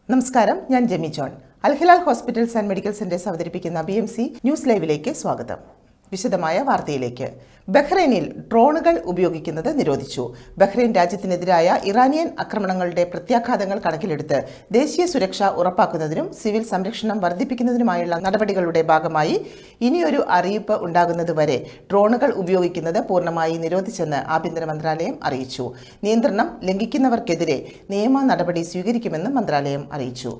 നമസ്കാരം, ഞാൻ Jemy John. Al Hilal hospitals and medical centres അവതരിപ്പിക്കുന്ന BMC ന്യൂസ് ലൈവിലേക്ക് സ്വാഗതം. വിശദമായ വാർത്തയിലേക്ക്. ബഹ്റൈനിൽ ഡ്രോണുകൾ ഉപയോഗിക്കുന്നത് നിരോധിച്ചു. ബഹ്റൈൻ രാജ്യത്തിനെതിരായ ഇറാനിയൻ ആക്രമണങ്ങളുടെ പ്രത്യാഘാതങ്ങൾ കണക്കിലെടുത്ത് ദേശീയ സുരക്ഷ ഉറപ്പാക്കുന്നതിനും സിവിൽ സംരക്ഷണം വർദ്ധിപ്പിക്കുന്നതിനുമായുള്ള നടപടികളുടെ ഭാഗമായി ഇനിയൊരു അറിയിപ്പ് ഉണ്ടാകുന്നതുവരെ ഡ്രോണുകൾ ഉപയോഗിക്കുന്നത് പൂർണ്ണമായി നിരോധിച്ചെന്ന് ആഭ്യന്തര മന്ത്രാലയം അറിയിച്ചു. നിയന്ത്രണം ലംഘിക്കുന്നവർക്കെതിരെ നിയമ നടപടി സ്വീകരിക്കുമെന്നും മന്ത്രാലയം അറിയിച്ചു.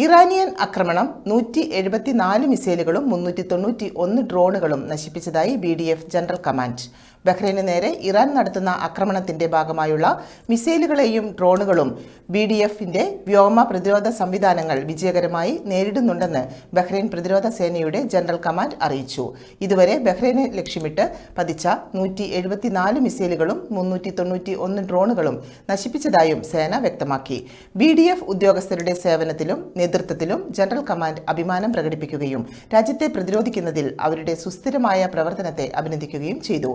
ഇറാനിയൻ ആക്രമണം 174 മിസൈലുകളും 391 ഡ്രോണുകളും നശിപ്പിച്ചതായി BDF ജനറൽ കമാൻഡ്. ബഹ്റൈന് നേരെ ഇറാൻ നടത്തുന്ന ആക്രമണത്തിന്റെ ഭാഗമായുള്ള മിസൈലുകളെയും ഡ്രോണുകളും BDFന്റെ വ്യോമ പ്രതിരോധ സംവിധാനങ്ങൾ വിജയകരമായി നേരിടുന്നുണ്ടെന്ന് ബഹ്റൈൻ പ്രതിരോധ സേനയുടെ ജനറൽ കമാൻഡ് അറിയിച്ചു. ഇതുവരെ ബഹ്റൈനെ ലക്ഷ്യമിട്ട് പതിച്ച 174 മിസൈലുകളും 391 ഡ്രോണുകളും നശിപ്പിച്ചതായും സേന വ്യക്തമാക്കി. BDF ഉദ്യോഗസ്ഥരുടെ സേവനത്തിലും നേതൃത്വത്തിലും ജനറൽ കമാൻഡ് അഭിമാനം പ്രകടിപ്പിക്കുകയും രാജ്യത്തെ പ്രതിരോധിക്കുന്നതിൽ അവരുടെ സുസ്ഥിരമായ പ്രവർത്തനത്തെ അഭിനന്ദിക്കുകയും ചെയ്തു.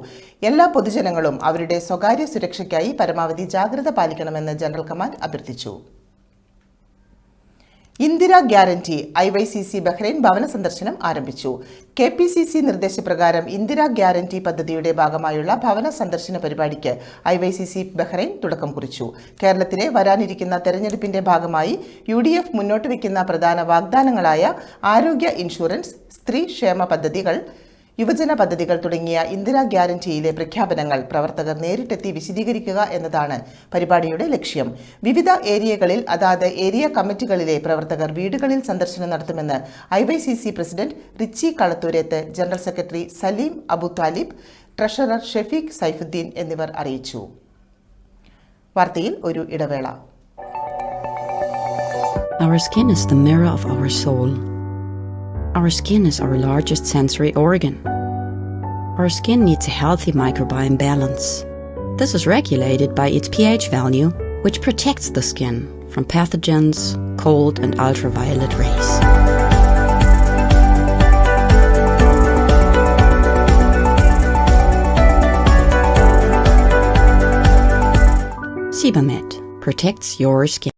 എല്ലാ പൊതുജനങ്ങളും അവരുടെ സ്വകാര്യ സുരക്ഷയ്ക്കായി പരമാവധി ജാഗ്രത പാലിക്കണമെന്ന് ജനറൽ കമാൻഡ് അഭ്യർത്ഥിച്ചു. ഇന്ദിര ഗ്യാരണ്ടി IYCC ബഹ്റൈൻ ഭവന സന്ദർശനം ആരംഭിച്ചു. KPCC നിർദ്ദേശപ്രകാരം ഇന്ദിര ഗ്യാരണ്ടി പദ്ധതിയുടെ ഭാഗമായുള്ള ഭവന സന്ദർശന പരിപാടിക്ക് IYCC ബഹ്റൈൻ തുടക്കം കുറിച്ചു. കേരളത്തിലെ വരാനിരിക്കുന്ന തെരഞ്ഞെടുപ്പിന്റെ ഭാഗമായി UDF മുന്നോട്ട് വയ്ക്കുന്ന പ്രധാന വാഗ്ദാനങ്ങളായ ആരോഗ്യ ഇൻഷുറൻസ്, സ്ത്രീ ക്ഷേമ പദ്ധതികൾ, യുവജന പദ്ധതികൾ തുടങ്ങിയ ഇന്ദിര ഗ്യാരണ്ടിയിലെ പ്രഖ്യാപനങ്ങൾ പ്രവർത്തകർ നേരിട്ടെത്തി വിശദീകരിക്കുക എന്നതാണ് പരിപാടിയുടെ ലക്ഷ്യം. വിവിധ ഏരിയകളിൽ അതാത് ഏരിയ കമ്മിറ്റികളിലെ പ്രവർത്തകർ വീടുകളിൽ സന്ദർശനം നടത്തുമെന്ന് IYCC president Richie Kalathoorethu, general secretary Saleem Abu Thalib, treasurer Shefeeq Saifuddin എന്നിവർ അറിയിച്ചു. വാർത്തയിൽ ഒരു ഇടവേള. Our skin is the mirror of our soul. Our skin is our largest sensory organ. Our skin needs a healthy microbiome balance. This is regulated by its pH value, which protects the skin from pathogens, cold and ultraviolet rays. Sebamed protects your skin.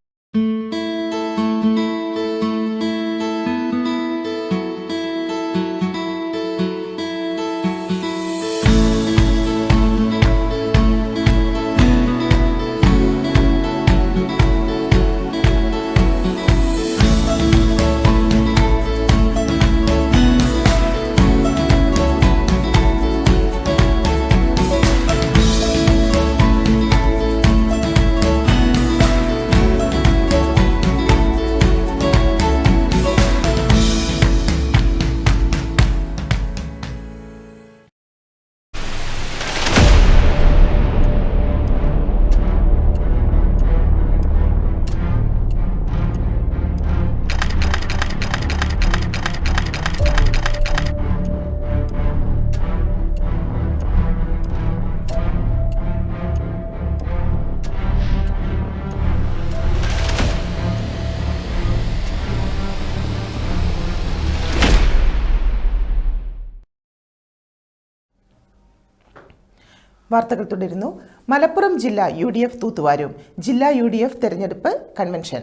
വാർത്തകൾ തുടരുന്നു. മലപ്പുറം ജില്ലാ UDF തൂത്തുവാരും. ജില്ലാ UDF തെരഞ്ഞെടുപ്പ് convention.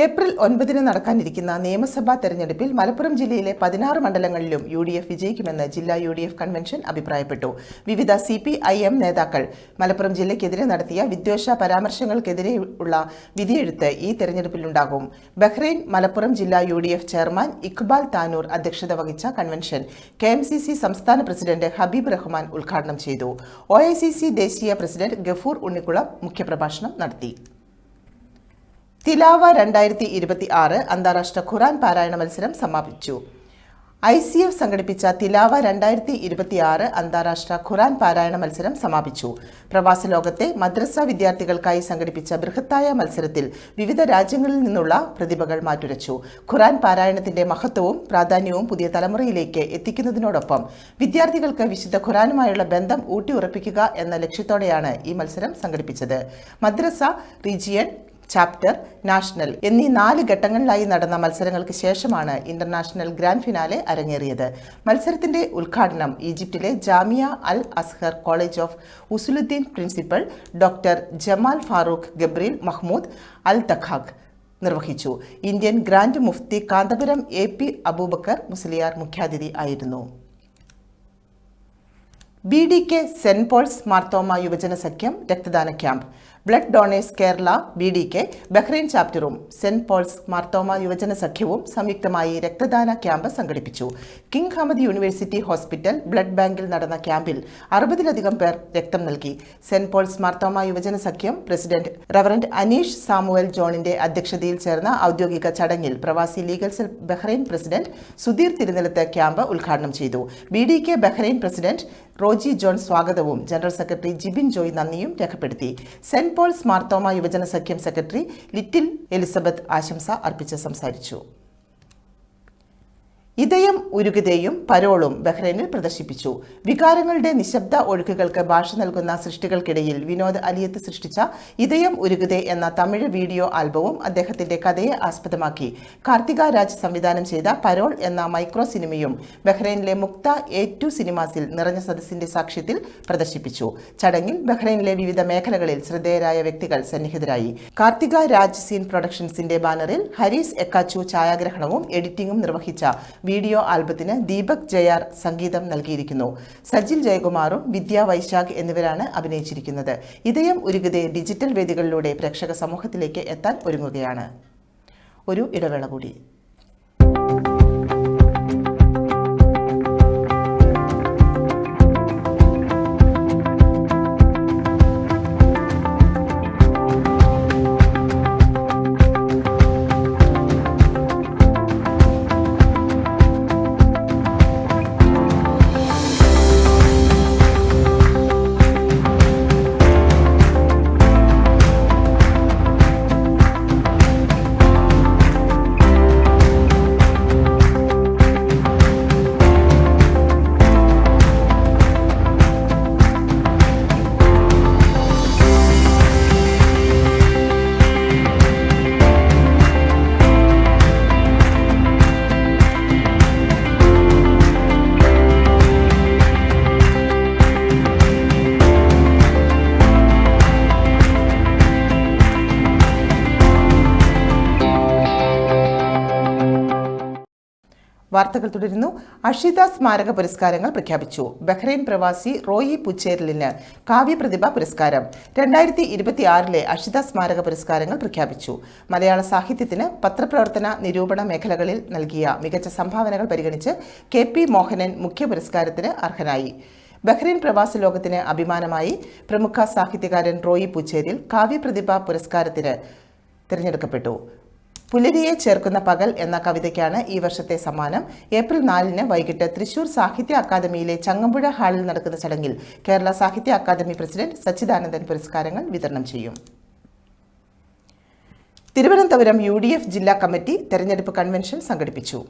April 9 നടക്കാനിരിക്കുന്ന നിയമസഭാ തെരഞ്ഞെടുപ്പിൽ മലപ്പുറം ജില്ലയിലെ 16 മണ്ഡലങ്ങളിലും UDF വിജയിക്കുമെന്ന് ജില്ലാ UDF കൺവെൻഷൻ അഭിപ്രായപ്പെട്ടു. വിവിധ CPIM നേതാക്കൾ മലപ്പുറം ജില്ലയ്ക്കെതിരെ നടത്തിയ വിദ്വേഷ പരാമർശങ്ങൾക്കെതിരെയുള്ള വിധിയെഴുത്ത് ഈ തെരഞ്ഞെടുപ്പിലുണ്ടാകും. ബഹ്റൈൻ മലപ്പുറം ജില്ലാ UDF ചെയർമാൻ ഇഖ്ബാൽ താനൂർ അധ്യക്ഷത വഹിച്ച കൺവെൻഷൻ KMCC സംസ്ഥാന പ്രസിഡന്റ് ഹബീബ് റഹ്മാൻ ഉദ്ഘാടനം ചെയ്തു. OICC ദേശീയ പ്രസിഡന്റ് ഗഫൂർ ഉണ്ണിക്കുളം മുഖ്യപ്രഭാഷണം നടത്തി. തിലാവ 2026 അന്താരാഷ്ട്ര ഖുർആൻ പാരായണ മത്സരം സമാപിച്ചു. ICF സംഘടിപ്പിച്ച തിലാവ 2026 അന്താരാഷ്ട്ര ഖുർആൻ പാരായണ മത്സരം സമാപിച്ചു. പ്രവാസ ലോകത്തെ മദ്രസ വിദ്യാർത്ഥികൾക്കായി സംഘടിപ്പിച്ച ബൃഹത്തായ മത്സരത്തിൽ വിവിധ രാജ്യങ്ങളിൽ നിന്നുള്ള പ്രതിഭകൾ മാറ്റുരച്ചു. ഖുർആൻ പാരായണത്തിന്റെ മഹത്വവും പ്രാധാന്യവും പുതിയ തലമുറയിലേക്ക് എത്തിക്കുന്നതിനോടൊപ്പം വിദ്യാർത്ഥികൾക്ക് വിശുദ്ധ ഖുർആനുമായുള്ള ബന്ധം ഊട്ടിയുറപ്പിക്കുക എന്ന ലക്ഷ്യത്തോടെയാണ് ഈ മത്സരം സംഘടിപ്പിച്ചത്. മദ്രസ റീജിയൻ ചാപ്റ്റർ, നാഷണൽ എന്നീ 4 ഘട്ടങ്ങളിലായി നടന്ന മത്സരങ്ങൾക്ക് ശേഷമാണ് ഇന്റർനാഷണൽ ഗ്രാൻഡ് ഫിനാലെ അരങ്ങേറിയത്. മത്സരത്തിന്റെ ഉദ്ഘാടനം ഈജിപ്തിലെ Jamia Al Azhar College of Usuluddin principal doctor Jamal Farooq Gabriel Mahmoud Al Daqaq നിർവഹിച്ചു. ഇന്ത്യൻ ഗ്രാൻഡ് മുഫ്തി കാന്തപുരം AP അബൂബക്കർ മുസ്ലിയാർ മുഖ്യാതിഥി ആയിരുന്നു. BDK സെന്റ് പോൾസ് മാർത്തോമ യുവജന സഖ്യം രക്തദാന camp. Blood donors Kerala BDK Bahrain ചാപ്റ്ററും സെന്റ് പോൾസ് മാർത്തോമ യുവജന സഖ്യവും സംയുക്തമായി രക്തദാന ക്യാമ്പ് സംഘടിപ്പിച്ചു. King Hamad University Hospital blood ബാങ്കിൽ നടന്ന ക്യാമ്പിൽ 60-ലധികം പേർ രക്തം നൽകി. സെന്റ് പോൾസ് മാർത്തോമ യുവജന സഖ്യം പ്രസിഡന്റ് റവറന്റ് അനീഷ് സാമുവൽ ജോണിന്റെ അധ്യക്ഷതയിൽ ചേർന്ന ഔദ്യോഗിക ചടങ്ങിൽ പ്രവാസി legal cell Bahrain president Sudheer Thirunellath camp ഉദ്ഘാടനം ചെയ്തു. BDK Bahrain president Roji John സ്വാഗതവും ജനറൽ സെക്രട്ടറി ജിബിൻ ജോയ് നന്ദിയും രേഖപ്പെടുത്തി. സെന്റ് പോൾസ് മാർത്തോമ യുവജന സഖ്യം സെക്രട്ടറി ലിറ്റിൽ എലിസബത്ത് ആശംസ അർപ്പിച്ച് സംസാരിച്ചു. ഇതയം ഉരുകുതയും പരോളും ബഹ്റൈനിൽ പ്രദർശിപ്പിച്ചു. വികാരങ്ങളുടെ നിശബ്ദ ഒഴുക്കുകൾക്ക് ഭാഷ നൽകുന്ന സൃഷ്ടികൾക്കിടയിൽ വിനോദ് അലിയത്ത് സൃഷ്ടിച്ച ഇതയം ഉരുകുതേ എന്ന തമിഴ് വീഡിയോ ആൽബവും അദ്ദേഹത്തിന്റെ കഥയെ ആസ്പദമാക്കി കാർത്തിക രാജ് സംവിധാനം ചെയ്ത പരോൾ എന്ന മൈക്രോ സിനിമയും ബഹ്റൈനിലെ മുക്ത A2 സിനിമാസിൽ നിറഞ്ഞ സദസ്സിന്റെ സാക്ഷ്യത്തിൽ പ്രദർശിപ്പിച്ചു. ചടങ്ങിൽ ബഹ്റൈനിലെ വിവിധ മേഖലകളിൽ ശ്രദ്ധേയരായ വ്യക്തികൾ സന്നിഹിതരായി. കാർത്തിക രാജ് സീൻ പ്രൊഡക്ഷൻസിന്റെ ബാനറിൽ ഹരീസ് എക്കാച്ചു ഛായാഗ്രഹണവും എഡിറ്റിംഗും നിർവഹിച്ച വീഡിയോ ആൽബത്തിന് ദീപക് ജയാർ സംഗീതം നൽകിയിരിക്കുന്നു. സജിൽ ജയകുമാറും വിദ്യ വൈശാഖ് എന്നിവരാണ് അഭിനയിച്ചിരിക്കുന്നത്. ഇതയം ഉരുകുതേ ഡിജിറ്റൽ വേദികളിലൂടെ പ്രേക്ഷക സമൂഹത്തിലേക്ക് എത്താൻ ഒരുങ്ങുകയാണ്. ഒരു ഇടവേള കൂടി. വാർത്തകൾ തുടരുന്നു. അഷിത സ്മാരക പുരസ്കാരങ്ങൾ പ്രഖ്യാപിച്ചു. ബഹ്റൈൻ പ്രവാസി റോയി പുച്ചേരലിന് കാവ്യപ്രതിഭ പുരസ്കാരം. 2026 അഷിത സ്മാരക പുരസ്കാരങ്ങൾ പ്രഖ്യാപിച്ചു. മലയാള സാഹിത്യത്തിന് പത്രപ്രവർത്തന, നിരൂപണ മേഖലകളിൽ നൽകിയ മികച്ച സംഭാവനകൾ പരിഗണിച്ച് KP മോഹനൻ മുഖ്യ പുരസ്കാരത്തിന് അർഹനായി. ബഹ്റൈൻ പ്രവാസ ലോകത്തിന് അഭിമാനമായി പ്രമുഖ സാഹിത്യകാരൻ റോയി പുച്ചേരിൽ കാവ്യപ്രതിഭ പുരസ്കാരത്തിന് തിരഞ്ഞെടുക്കപ്പെട്ടു. പുലരിയെ ചേർക്കുന്ന പകൽ എന്ന കവിതയ്ക്കാണ് ഈ വർഷത്തെ സമ്മാനം. ഏപ്രിൽ 4 വൈകിട്ട് തൃശൂർ സാഹിത്യ അക്കാദമിയിലെ ചങ്ങമ്പുഴ ഹാളിൽ നടക്കുന്ന ചടങ്ങിൽ കേരള സാഹിത്യ അക്കാദമി പ്രസിഡന്റ് സച്ചിദാനന്ദൻ പുരസ്കാരങ്ങൾ വിതരണം ചെയ്യും. തിരുവനന്തപുരം UDF ജില്ലാ കമ്മിറ്റി തെരഞ്ഞെടുപ്പ് കൺവെൻഷൻ സംഘടിപ്പിച്ചു.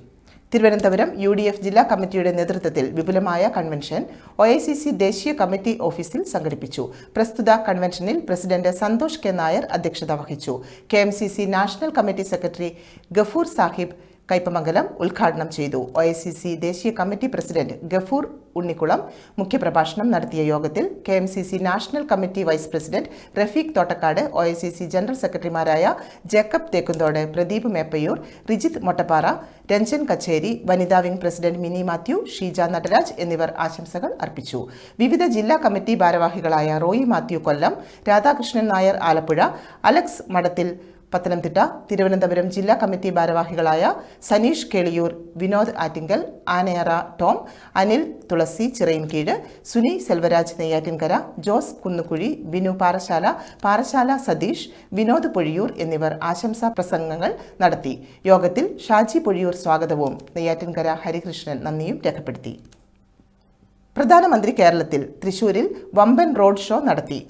തിരുവനന്തപുരം UDF ജില്ലാ കമ്മിറ്റിയുടെ നേതൃത്വത്തിൽ വിപുലമായ കൺവെൻഷൻ OICC ദേശീയ കമ്മിറ്റി ഓഫീസിൽ സംഘടിപ്പിച്ചു. പ്രസ്തുത കൺവെൻഷനിൽ പ്രസിഡന്റ് സന്തോഷ് K. നായർ അധ്യക്ഷത വഹിച്ചു. KMCC national committee secretary Gafoor Sahib Kaipamangalam ഉദ്ഘാടനം ചെയ്തു. OICC ദേശീയ കമ്മിറ്റി പ്രസിഡന്റ് ഗഫൂർ ഉണ്ണിക്കുളം മുഖ്യപ്രഭാഷണം നടത്തിയ യോഗത്തിൽ KMCC national committee vice president Rafeeq Thottakkad, OICC general സെക്രട്ടറിമാരായ ജേക്കബ് തേക്കുന്തോട്, പ്രദീപ് മേപ്പയൂർ, റിജിത്ത് മൊട്ടപ്പാറ, രഞ്ജൻ കച്ചേരി, വനിതാ വിംഗ് പ്രസിഡന്റ് മിനി മാത്യു, ഷീജ നടരാജ് എന്നിവർ ആശംസകൾ അർപ്പിച്ചു. വിവിധ ജില്ലാ കമ്മിറ്റി ഭാരവാഹികളായ റോയി മാത്യു കൊല്ലം, രാധാകൃഷ്ണൻ നായർ ആലപ്പുഴ, അലക്സ് മഠത്തിൽ പത്തനംതിട്ട, തിരുവനന്തപുരം ജില്ലാ കമ്മിറ്റി ഭാരവാഹികളായ സനീഷ് കേളിയൂർ, വിനോദ് ആറ്റിങ്കൽ, ആനയറ ടോം, അനിൽ തുളസി ചിറയിൻകീഴ്, സുനി സെൽവരാജ് നെയ്യാറ്റിൻകര, ജോസ് കുന്നുകുഴി, ബിനു പാറശാല സതീഷ്, വിനോദ് പൊഴിയൂർ എന്നിവർ ആശംസാ പ്രസംഗങ്ങൾ നടത്തി. യോഗത്തിൽ ഷാജി പൊഴിയൂർ സ്വാഗതവും നെയ്യാറ്റിൻകര ഹരികൃഷ്ണൻ നന്ദിയും രേഖപ്പെടുത്തി. പ്രധാനമന്ത്രി കേരളത്തിൽ തൃശൂരിൽ വമ്പൻ റോഡ് ഷോ നടത്തി.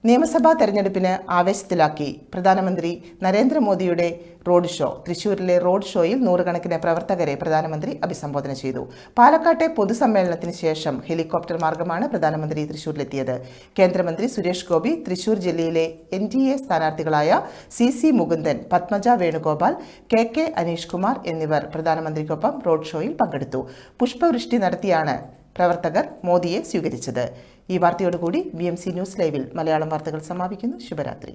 നിയമസഭാ തെരഞ്ഞെടുപ്പിന് ആവേശത്തിലാക്കി പ്രധാനമന്ത്രി നരേന്ദ്രമോദിയുടെ റോഡ് ഷോ. തൃശൂരിലെ റോഡ് ഷോയിൽ നൂറുകണക്കിന് പ്രവർത്തകരെ പ്രധാനമന്ത്രി അഭിസംബോധന ചെയ്തു. പാലക്കാട്ടെ പൊതുസമ്മേളനത്തിന് ശേഷം ഹെലികോപ്റ്റർ മാർഗമാണ് പ്രധാനമന്ത്രി തൃശൂരിലെത്തിയത്. കേന്ദ്രമന്ത്രി സുരേഷ് ഗോപി, തൃശൂർ ജില്ലയിലെ NDA സ്ഥാനാർത്ഥികളായ CC Mukundan, Padmaja Venugopal, KK Aneesh Kumar എന്നിവർ പ്രധാനമന്ത്രിക്കൊപ്പം റോഡ് ഷോയിൽ പങ്കെടുത്തു. പുഷ്പവൃഷ്ടി നടത്തിയാണ് പ്രവർത്തകർ മോദിയെ സ്വീകരിച്ചത്. ഈ വാർത്തയോടുകൂടി BMC ന്യൂസ് ലൈവിൽ മലയാളം വാർത്തകൾ സമാപിക്കുന്നു. ശുഭരാത്രി.